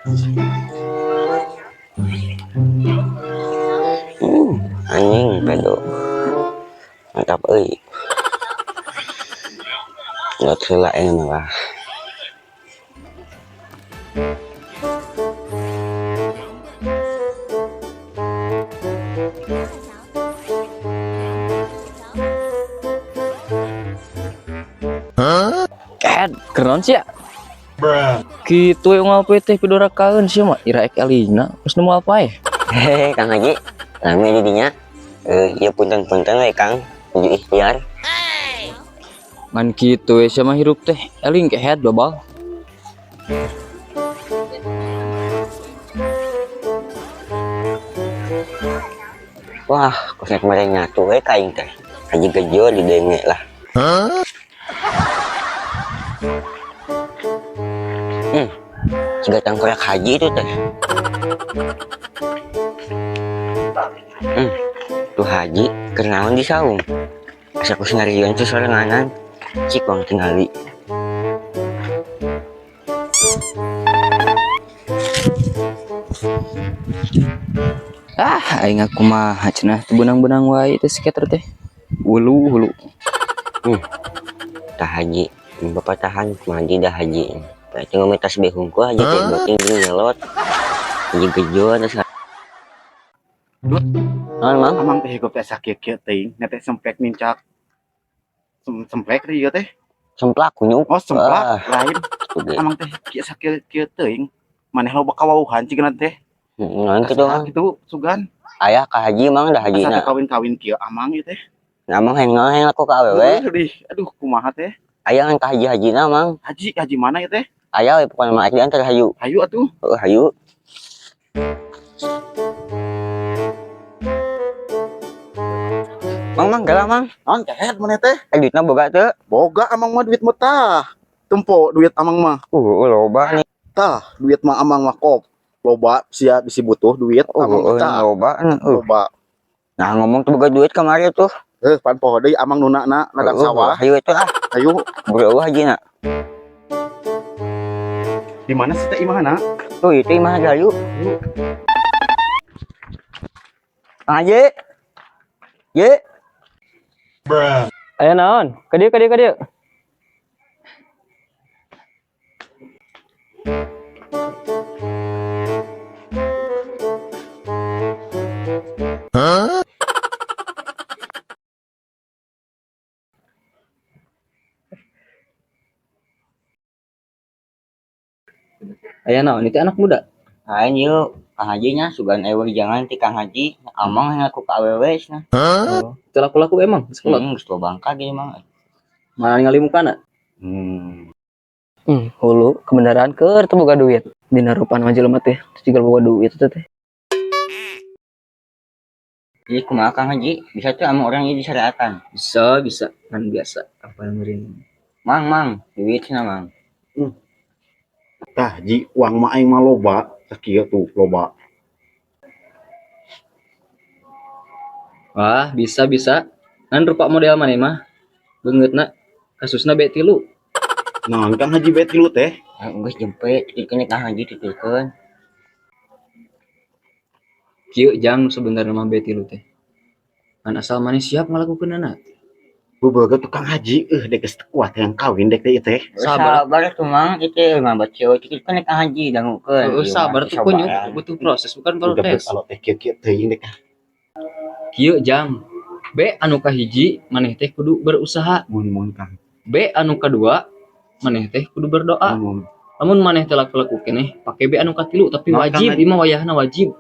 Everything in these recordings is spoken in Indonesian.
Anjing pedo mantap euy. Nggak heula ini mah. Ed, keren sih ya. Gitu yang apa teh pidora kaen sih mah ira ek alina pas nemu apa ya? Hehehe Kang Haji, rame jadinya. Ya punten-punten we Kang, menuju ikhtiar. Man gitu sama hirup teh eling ke head babal. Wah, kosek mereka nyatu we kaing teh. Haji gejo di denge lah. Juga tangkorak haji itu teh. Tuh haji kenaon di saung. Asa ku singarian tuh soranganan. Cik wang tingali. Aing aku mah cenah teu benang-benang wae teh skater teh. Hulu. Tah haji, bapak tahan mandi dah haji. Berarti ngomong tasbih hungku haji teh boting nyelot. Haji gejo terus. Mang. Amang teh hidup teh sakit kieu teuing, nya teh sempek mincak. Sempek teh ieu teh. Semplak kunyuk. Oh, semplak lain. Oke. Amang teh kieu sakit kieu teuing. Maneh loba kawauhan cigana teh. Ngan kitu Mang. Kitu sugan. Aya ka haji Mang dah Asa hajina. teh kawin-kawin kieu amang ieu teh. Amang heng aku ka awewe. Aduh, kumaha teh? Aya kan ka haji-hajina Mang. Haji mana ieu teh? Aya we pokona mah diantar hayu. Hayu atuh. Hayu. Mang gelah Mang. Naon kehet maneh teh? Duitna boga teu? Boga amang mah duit mah tah. Tempo duit amang mah. Loba nih. Tah, duit mah amang mah kop. Loba sia bisi butuh duit amang mah tah. Loba. Loba. Nah ngomong tuh boga duit kamari tuh. Pan poho deui amang nunana ladang sawah. Hayu itu ah. Hayu. Bro hajina. Di mana sih teh imahna? Tuh itu imah hayu. Aje. Ye. Aya naon? Ka dieu. Aya naon itu anak muda? Ain yuk. Kang hajinya sugan ewe jangan ti Kang Haji. Amang yang aku ka awewe cenah. Oh, itu laku-laku emang sekolah. Geus loba bangka ge Mang. Mana ningali mukana? Hmm. Hulu kebenaran keur teu boga duit. Dina rupan mah jelema teh tinggal boga duit teh. Jadi kumaha Kang Haji? Bisa tuh sama orang ini disyariatan. Bisa kan biasa apa yang meureun. Mang, duit cenah Mang. Tah, ji uang mah aing mah loba, sakieu tuh loba. Wah, bisa. Kan rupa model maneh mah. Beungeutna kasusna B3. Naon Kang Haji bet tilu teh? Geus jempe titikeun Kang Haji titikeun. Kieu jang sebenarnya mah B3 teh. Kan asal maneh siap ngalakukeunana. Beubeugeuh tukang haji, dek geus kuat yang kawin dek teh ieu teh. Sabar tuh Mang, itu mah bacio titikeun Kang Haji dangukeun. Sabar tuh kunyuk, butuh proses bukan protes. Kalau teh kieu teuing dek. Kieu jang. B anu kahiji maneh teh kudu berusaha. Mun Kang. B anu kadua maneh teh kudu berdoa. Mun. Lamun maneh teh laku-laku keneh pake B anu katilu tapi Nah, wajib Kang, ieu mah wayahna wajib.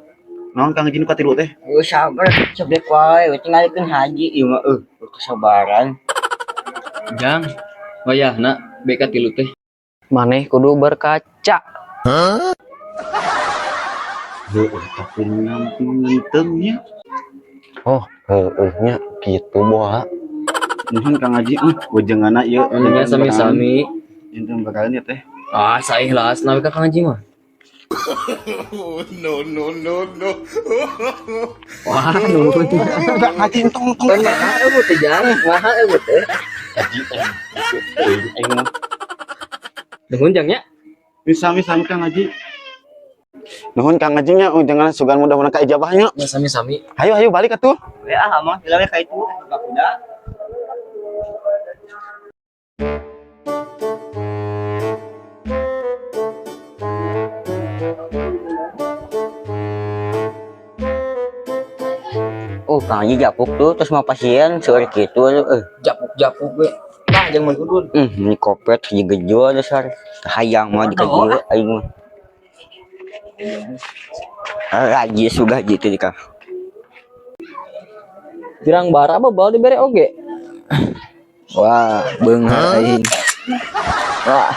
Naon Kang Haji nu katilu teh? Sabar cebek wae, tinggalikeun haji ieu mah kesabaran. Jang wayahna B katilu teh maneh kudu berkaca. Heuh, tapi ngentengnya. Oh, nya kitu boa. Nuhun Kang Haji, wejenganna ieu. Nya sami-sami. Enten bakalan ya teh. Saikhlas nawe ka Kang Haji mah. No. Wah, nuhun. Kang Haji tong. Mahal eueuh teh jang, mahal eueuh teh. Haji aing mah. Nuhun jang nya. Sami-sami Kang Haji. Nuhun Kang Hajinya, jangan sugan mudah-mudahan ka ijabahnya. Ya sami-sami. Hayu balik atuh. Ya mah tidak kayak itu udah. Oh, Kang Haji japuk tuh terus mau pasien sore gitu Japuk-japuk we. Tah jeung mun udun. ini kopet si gejo dasar hayang mah dikaji aing mah. Haji sudah gitu dikah. Pirang bara bebal dibere oge. Wah, beunghar aing. Wah,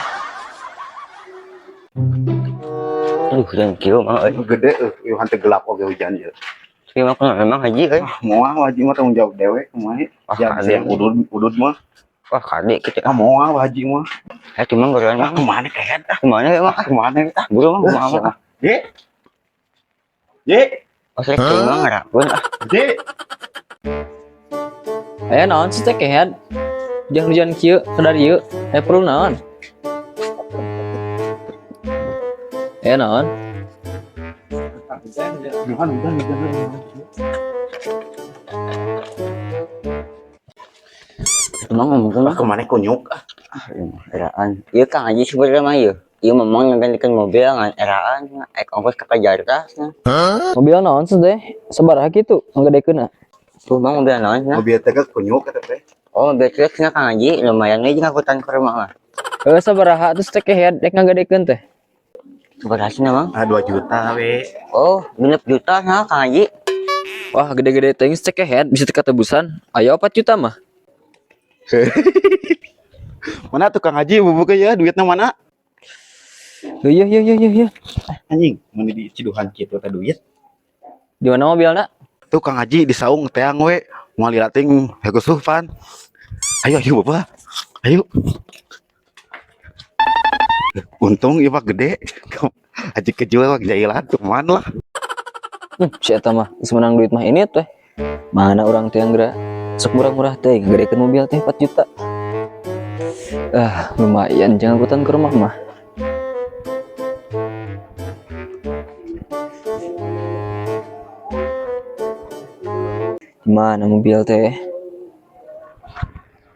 Aduh, dan kieu mah euy. Gede ieu hante gelap oge hujan ieu. Terima kasih memang Haji euy. Moal Haji mah tanggung jawab dewe kumaha. Ya bisa yang udud mah. Wah, kade kitu. Moal Haji mah. Cuma gorean mah Kemana kayak kemana ya mah? Kemana kita? Buru mah kumaha mah. Ye. Ye. Oh, saya cuma ngarakeun ah. Ye. aya naon sih teh kehead? Jangan hujan kieu kadar ieu. Perlu naon? Aya naon? Emang ngomong mah Kemana kunyuk? eraan. Ieu Kang Haji sebenarnya mah ieu. Ieu memang nggantikan mobil ngan eraan ek ongkos ka Jakarta. Mobil naon sih teh? Sabaraha kitu nggadekeunna? Tuh mah mobil naon nya? Mobil teh kunyuk eta teh. Oh, mobil truk nya Kang Haji lumayan we jeung angkutan ke rumah mah. Sabaraha terus teh kehead dek nggadekeun teh? Berhasil mah. 2 juta we. Oh, 6 juta nah Kang Haji. Wah, gede-gede teh geus teh kehead bisa teh ketebusan. Aya 4 juta mah. Mana tuh Kang Haji bubukeun ya duitna mana? Iya. Anjing, mun di ciduhan kitu teh duit. Di mana mobilna? Tuh Kang Haji di saung teang we. Moal lilating hekusufan. Ayo Bapak. Ayo. Untung ieu mah gede. Haji kejual mah jailan cuman lah. Si eta mah geus menang duit mah ini teh. Mana orang teh yang geura sok murah-murah teh ngagedekeun mobil teh 4 juta. Lumayan jangan angkutan ke rumah mah. Mana mobil teh?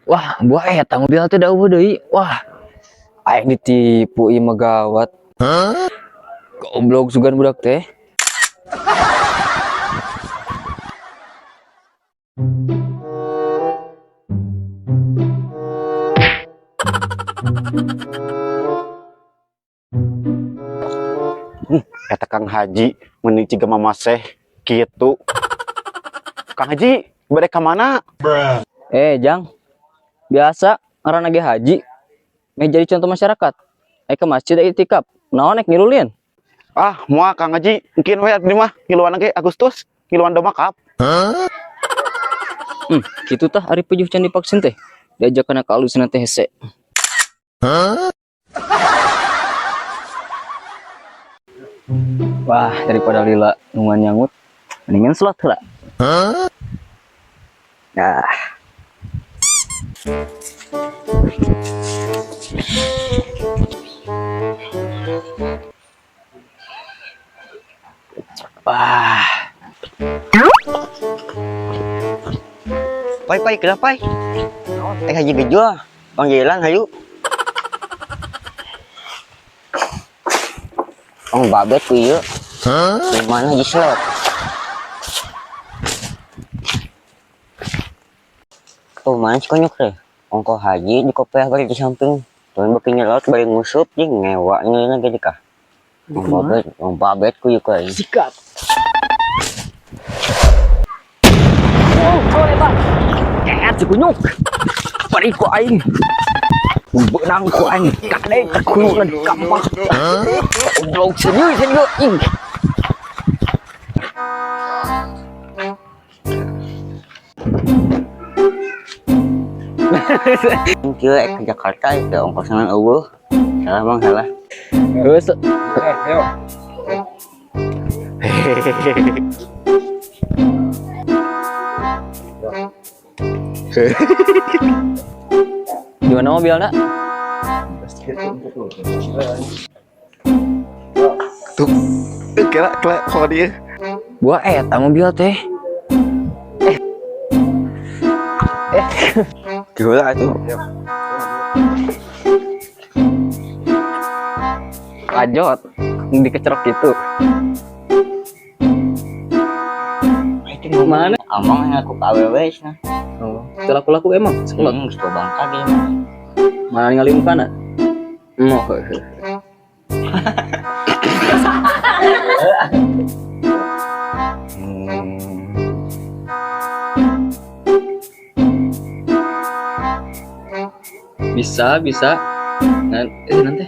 Wah, buah eta mobil teh daueuh deui. Wah. Aing ditipu ieu mah gawat. Goblok sugan budak teh. Kata Kang Haji mending ciga mamaseh kitu. Kang Haji bade ka mana? Jang. Biasa ngaranna ge haji. Meh jadi contoh masyarakat. Ke masjid itikaf. Naon ek ngirulin? Moal Kang Haji mungkin we di mah ngiluan ge Agustus, ngiluan domakap. Kitu tah ari pujuh can divaksin teh. Diajak kana ka alusna teh hese. Wah, daripada lila nungan nyangut, mendingan sholat heula. Nah. Wah. Pai, kenapa? Haji gejo, panggilan hayu. Babet ku ieu. Di mana Haji Slot? Tuh mana si konyok teh? Ongko haji di kopiah bari di samping. Tuh beuki nyelot bari ngusup jeung ngewa ngeuna ge dikah. Babet ku ieu keuing. Sikat. Oh, eta. Keet si kunyuk. Bari ku aing. Benang ku aing kadek tekulu di kampak. Goblok serius ing. Kieu ke Jakarta itu ongkosan eueuh. Salah Bang, salah. Geus. Ayo. Di mana mobilnya? Tuh, Kira kalau dia. Gua eta mobil teh. Gila itu. Lanjut. Dikecerok gitu. Itu Mana? Amang aku KWW nah. Oh, laku-laku emang sekolah. Geus teu bangka ge mah. Mana ningali mukana? Moh. Bisa. Nanti.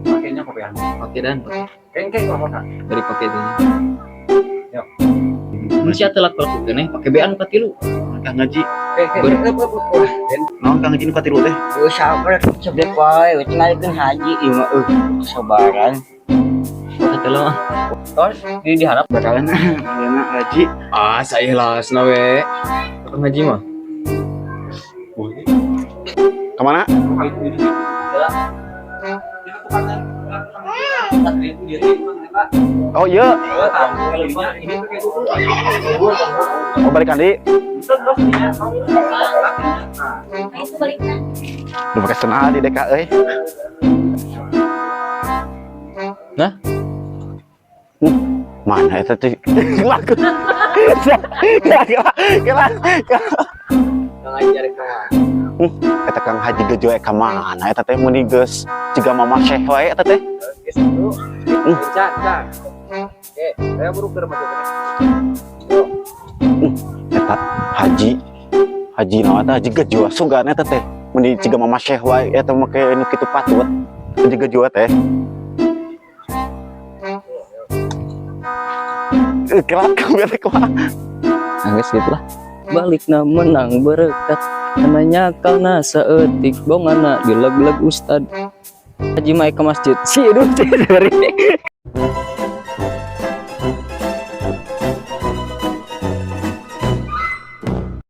Pakainya kopian. Pakai dan pakai. Kayak ngomong kan. Dari pakai itu. Yuk. Masih ada laku-laku kene pakai bean ka tilu. Kang Haji. Den. Naon Kang Haji nu katilu teh? Geus sabar cebek wae, tinggalkeun haji ieu mah sabaran. Kata lo. Tos diharap Bakalan ayeuna Haji. ah saya lasna we. Kang Haji mah. Kemana? Oh iya. Oh balikan di. Lu pakai senal di deka euy. Nah, Mana eta teh? Laku. Kira. Kang Haji cari kawan. Eta Kang Haji gejoe ka mana eta teh mun geus ciga mama Syekh wae eta teh. Can. Oke, saya buru ke rumah sakit. Eta Haji naon eta Haji gejoe sugan eta teh. Mun ciga mama Syekh wae eta make nu kitu patut. Haji gejoe teh. Kira kamera kumaha? Angges gitu lah. Balikna menang berkat karena karena seetik bongana di lag-lag ustad Haji Mai ke masjid si